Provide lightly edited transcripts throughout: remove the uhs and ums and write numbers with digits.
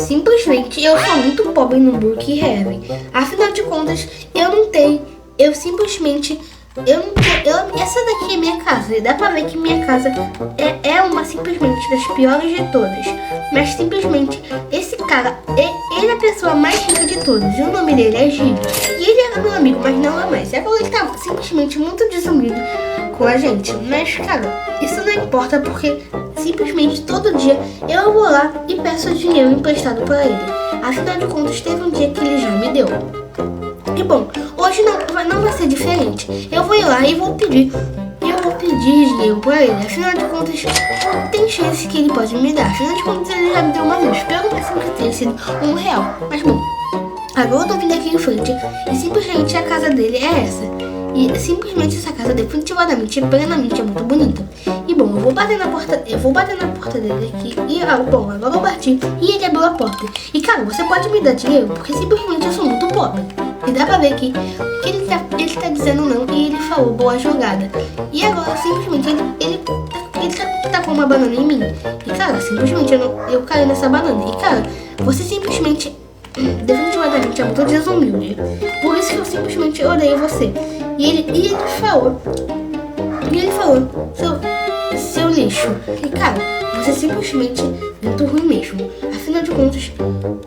Simplesmente eu sou muito pobre no Brookhaven. Afinal de contas, eu não tenho. Eu simplesmente. Essa daqui é minha casa. E dá pra ver que minha casa é uma simplesmente das piores de todas. Mas simplesmente esse cara, ele é a pessoa mais rica de todas. E o nome dele é Gil. E ele era meu amigo, mas não é mais. Agora ele tá simplesmente muito desunido com a gente. Mas, cara, isso não importa porque simplesmente todo dia eu vou lá e peço dinheiro emprestado pra ele. Afinal de contas, teve um dia que ele já me deu. E bom, hoje não vai ser diferente. Eu vou ir lá e vou pedir dinheiro pra ele. Afinal de contas, tem chance que ele pode me dar. Afinal de contas, ele já me deu uma vez. Pelo máximo que tenha sido R$1. Mas bom, agora eu tô vindo aqui em frente e simplesmente a casa dele é essa. E simplesmente essa casa definitivamente, plenamente é muito bonita. E bom, eu vou bater na porta dele aqui. E bom, agora eu bati e ele abriu a porta. E cara, você pode me dar dinheiro? Porque simplesmente eu sou muito pobre. E dá pra ver que ele tá dizendo não e ele falou boa jogada. E agora simplesmente ele tá com uma banana em mim. E cara, simplesmente eu caí nessa banana. E cara, você simplesmente definitivamente é muito desumilde. Por isso que eu simplesmente odeio você. E ele falou, seu lixo. E cara, você simplesmente é muito ruim mesmo. Afinal de contas,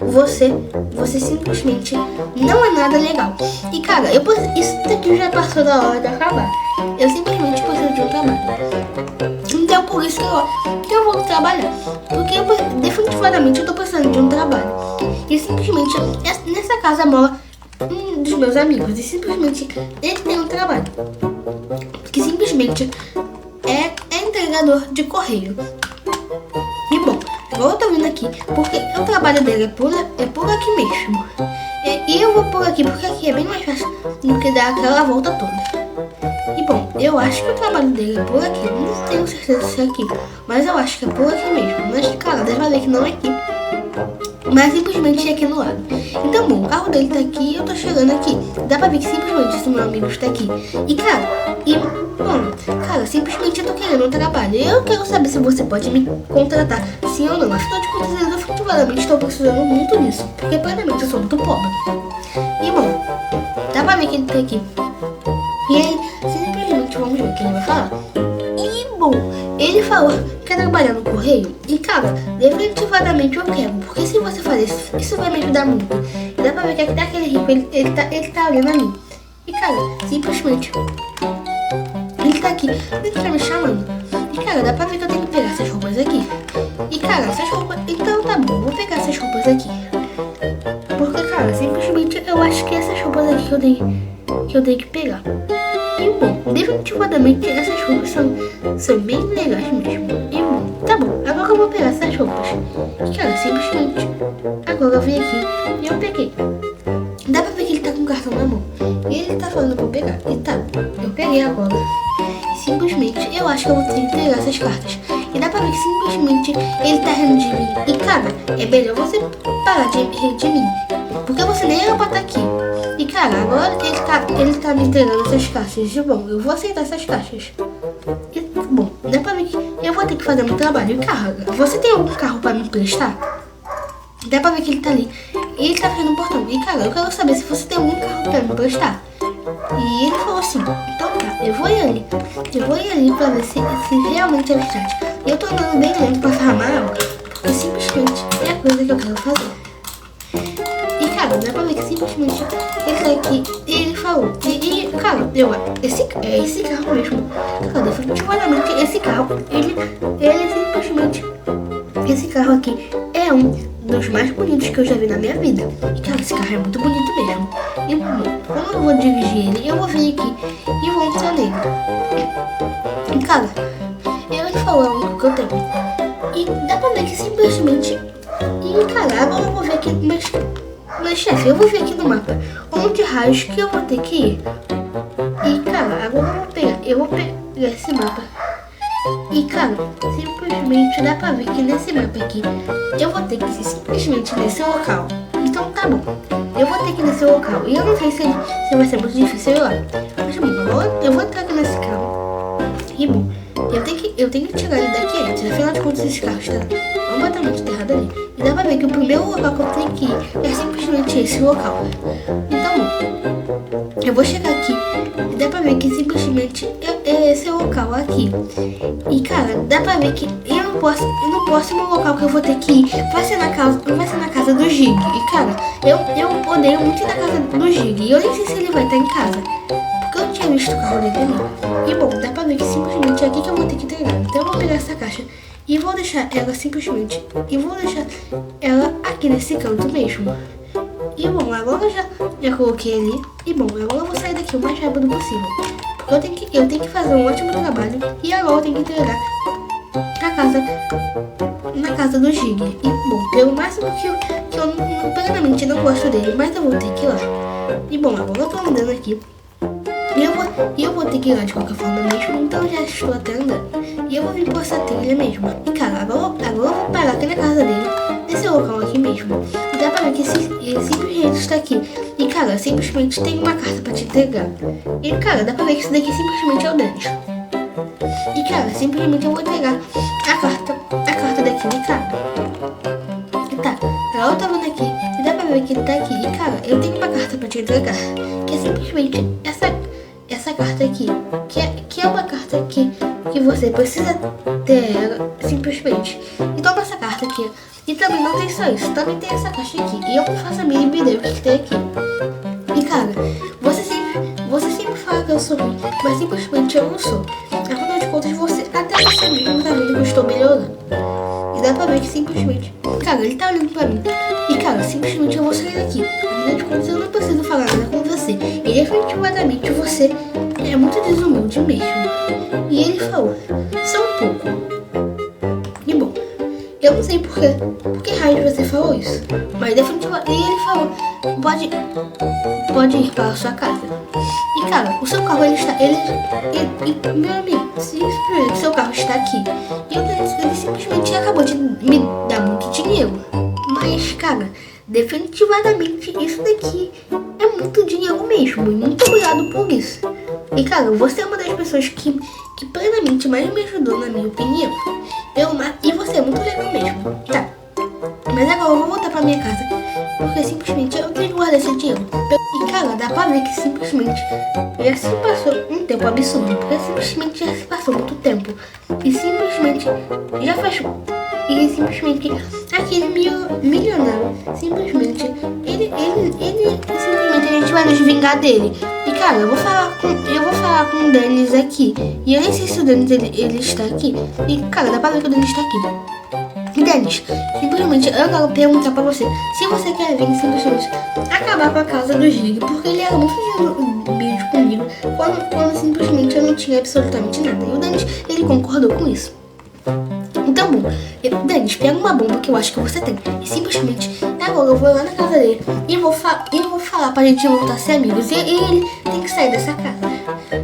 você simplesmente não é nada legal. E cara, isso daqui já passou da hora de acabar. Eu simplesmente preciso de um trabalho. Então por isso que eu vou trabalhar. Porque definitivamente eu tô precisando de um trabalho. E simplesmente nessa casa mora um dos meus amigos. E simplesmente ele tem um trabalho. Que simplesmente é entregador de correio. E bom, agora eu tô vindo aqui porque o trabalho dele é por aqui mesmo. E eu vou por aqui porque aqui é bem mais fácil do que dar aquela volta toda. E bom, eu acho que o trabalho dele é por aqui. Não tenho certeza se é aqui, mas eu acho que é por aqui mesmo. Mas cara, deve ver que não é aqui, mas simplesmente é aqui no lado. Então bom, o carro dele tá aqui e eu tô chegando aqui. Dá pra ver que simplesmente esse meu amigo está aqui. E cara, simplesmente eu tô querendo um trabalho. Eu quero saber se você pode me contratar, sim ou não. Afinal de contas, eu definitivamente estou precisando muito disso. Porque plenamente eu sou muito pobre. E bom, dá pra ver que ele tá aqui. E aí, simplesmente vamos ver o que ele vai falar. E bom, ele falou que quer trabalhar no correio. E cara, definitivamente eu quero. Porque se você fazer isso vai me ajudar muito. E dá pra ver que aquele rico, ele tá olhando a mim. E cara, simplesmente ele tá aqui, ele tá me chamando. E cara, dá pra ver que eu tenho que pegar essas roupas aqui. E cara, essas roupas, então tá bom, vou pegar essas roupas aqui. Porque cara, simplesmente eu acho que essas roupas aqui que eu tenho que pegar. E bom, definitivamente essas roupas são bem legais mesmo. E bom, tá bom, agora eu vou pegar essas roupas. E cara, simplesmente agora eu vim aqui e eu peguei. Dá pra ver que ele tá com o cartão na mão. E ele tá falando pra eu pegar. E tá, eu peguei agora. E simplesmente eu acho que eu vou ter que pegar essas cartas. E dá pra ver que simplesmente ele tá rindo de mim. E cara, é melhor você parar de rir de mim. Porque você nem era pra estar aqui. E cara, agora ele tá me entregando essas caixas. E bom, eu vou aceitar essas caixas. E bom, dá pra ver que eu vou ter que fazer meu trabalho. E cara, você tem algum carro pra me emprestar? Dá pra ver que ele tá ali. E ele tá ficando no portão. E cara, eu quero saber se você tem algum carro pra me emprestar. E ele falou assim, então tá, eu vou ir ali pra ver se realmente é verdade. E eu tô andando bem lento pra farmar água, porque simplesmente é a coisa que eu quero fazer. E cara, dá pra ver que simplesmente ele tá aqui e ele falou. E cara, esse carro mesmo. Cara, definitivamente esse carro, ele simplesmente, esse carro aqui é um dos mais bonitos que eu já vi na minha vida. E cara, esse carro é muito bonito mesmo. E como eu vou dirigir ele, eu vou vir aqui e vou entrar nele. E cara, ele falou o único que eu tenho. E dá pra ver que simplesmente. E cara, agora eu vou ver aqui. Mas chefe, eu vou ver aqui no mapa onde raios que eu vou ter que ir. E cara, agora eu vou pegar esse mapa. E cara, simplesmente dá pra ver que nesse mapa aqui eu vou ter que ir simplesmente nesse local. Então tá bom, eu vou ter que ir nesse local. E eu não sei se vai ser muito difícil ir lá. Mas bom, agora eu vou entrar aqui nesse carro. E bom, eu tenho que tirar ele daqui antes. Afinal de contas, esse carro está completamente enterrado ali. E dá pra ver que o primeiro local que eu tenho que ir é simplesmente esse local. Então, eu vou chegar aqui e dá pra ver que simplesmente é esse local aqui. E cara, dá pra ver que no próximo local que eu vou ter que ir não vai ser na casa do Gig. E cara, eu odeio muito ir na casa do Gig. E eu nem sei se ele vai estar em casa, porque eu tinha visto o carro dele ali. E bom, dá pra ver que simplesmente é aqui que eu vou ter que entregar. Então eu vou pegar essa caixa e vou deixar ela simplesmente. E vou deixar ela aqui nesse canto mesmo. E bom, agora eu já coloquei ali. E bom, agora eu vou sair daqui o mais rápido possível, porque eu tenho que fazer um ótimo trabalho. E agora eu tenho que entregar na casa do Gig. E bom, pelo máximo que eu plenamente não gosto dele, mas eu vou ter que ir lá. E bom, agora eu tô andando aqui. E eu vou ter que ir lá de qualquer forma mesmo, então eu já estou até andando. E eu vou vir por essa trilha mesmo. E cara, agora eu vou parar aqui na casa dele, nesse local aqui mesmo. E dá pra ver que ele simplesmente está aqui. E cara, simplesmente tem uma carta pra te entregar. E cara, dá pra ver que isso daqui simplesmente é o Dennis. E cara, simplesmente eu vou entregar a carta daquele cara. Tá, agora eu tô vendo aqui. E dá pra ver que ele tá aqui. E cara, eu tenho uma carta pra te entregar, que é simplesmente essa carta aqui, que é uma carta que você precisa ter ela, simplesmente. E toma essa carta aqui. E também não tem só isso, também tem essa caixa aqui. E eu faço a minha ideia o que tem aqui. E cara, você sempre fala que eu sou ruim, mas simplesmente eu não sou. Afinal de contas, até você mesmo tá vendo que eu estou melhorando. E dá pra ver que simplesmente, cara, ele tá olhando pra mim. E cara, simplesmente eu vou sair daqui. Afinal de contas, eu não preciso falar nada com você. E definitivamente você é muito desumilde mesmo. E ele falou, só um pouco. E bom, eu não sei por que raio você falou isso. Mas definitivamente ele falou, pode ir para a sua casa. E cara, o seu carro meu amigo, simplesmente seu carro está aqui. E ele simplesmente acabou de me dar muito dinheiro. Mas cara, definitivamente isso daqui é muito dinheiro mesmo. E muito obrigado por isso. E cara, você é uma das pessoas que plenamente mais me ajudou, na minha opinião. E você é muito legal mesmo. Tá. Mas agora eu vou voltar pra minha casa, porque simplesmente eu tenho que guardar esse dinheiro. E cara, dá pra ver que simplesmente já se passou um tempo absurdo. Porque simplesmente já se passou muito tempo. E simplesmente já faz. E simplesmente aquele milionário, simplesmente ele simplesmente a gente vai nos vingar dele. E cara, eu vou falar com o Dennis aqui. E eu nem sei se o Dennis ele está aqui. E cara, dá pra ver que o Dennis está aqui. E Dennis, simplesmente eu quero perguntar pra você se você quer vir simplesmente acabar com a casa do Gig, porque ele era muito vídeo comigo quando simplesmente eu não tinha absolutamente nada. E o Dennis, ele concordou com isso. Então, bom, Dennis, pega uma bomba que eu acho que você tem. E simplesmente, agora eu vou lá na casa dele e vou falar pra gente voltar a ser amigos. E ele tem que sair dessa casa.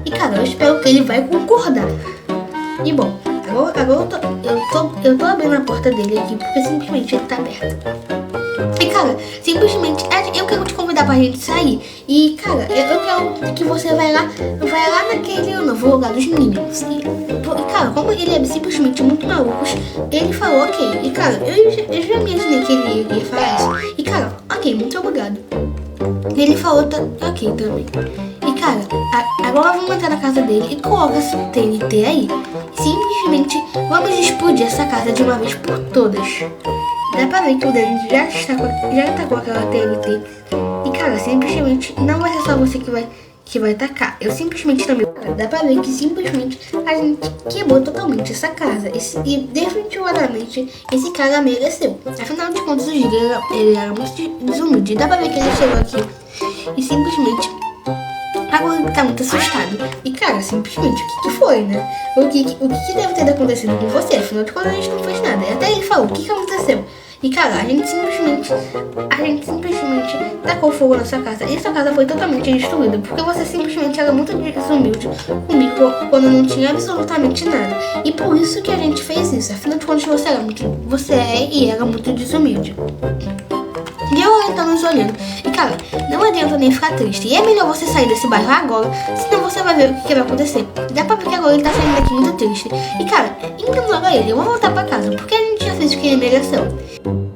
E cara, eu espero que ele vai concordar. E bom, agora eu tô abrindo a porta dele aqui, porque simplesmente ele tá aberto. E cara, simplesmente eu quero te convidar pra gente sair. E cara, eu quero que você vai lá naquele novo lugar dos meninos. E cara, como ele é simplesmente muito maluco, ele falou ok. E cara, eu já imaginei que ele ia falar isso. E cara, ok, muito obrigado. Ele falou ok também. E cara, agora vamos entrar na casa dele e coloca essa TNT aí. Simplesmente vamos explodir essa casa de uma vez por todas. Dá pra ver que o Dennis já tá com aquela TNT. E cara, simplesmente não vai ser só você que vai tacar. Eu simplesmente também. Dá pra ver que simplesmente a gente quebrou totalmente essa casa. E definitivamente esse cara mereceu. Afinal de contas, o Giga ele era muito desumilde. Dá pra ver que ele chegou aqui e simplesmente agora ele tá muito assustado. E cara, simplesmente, o que foi, né? O que deve ter acontecido com você? Afinal de contas, a gente não fez nada. E até ele falou, o que aconteceu? E cara, a gente simplesmente tacou fogo na sua casa. E essa casa foi totalmente destruída, porque você simplesmente era muito desumilde comigo quando não tinha absolutamente nada. E por isso que a gente fez isso. Afinal de contas, você é e era muito desumilde. E eu então nos olhando. E cara, não adianta nem ficar triste. E é melhor você sair desse bairro agora, senão você vai ver o que vai acontecer. Dá pra ver que agora ele tá saindo daqui muito triste. E cara, ignora ele, eu vou voltar pra casa, porque a gente já fez o que ele mereceu.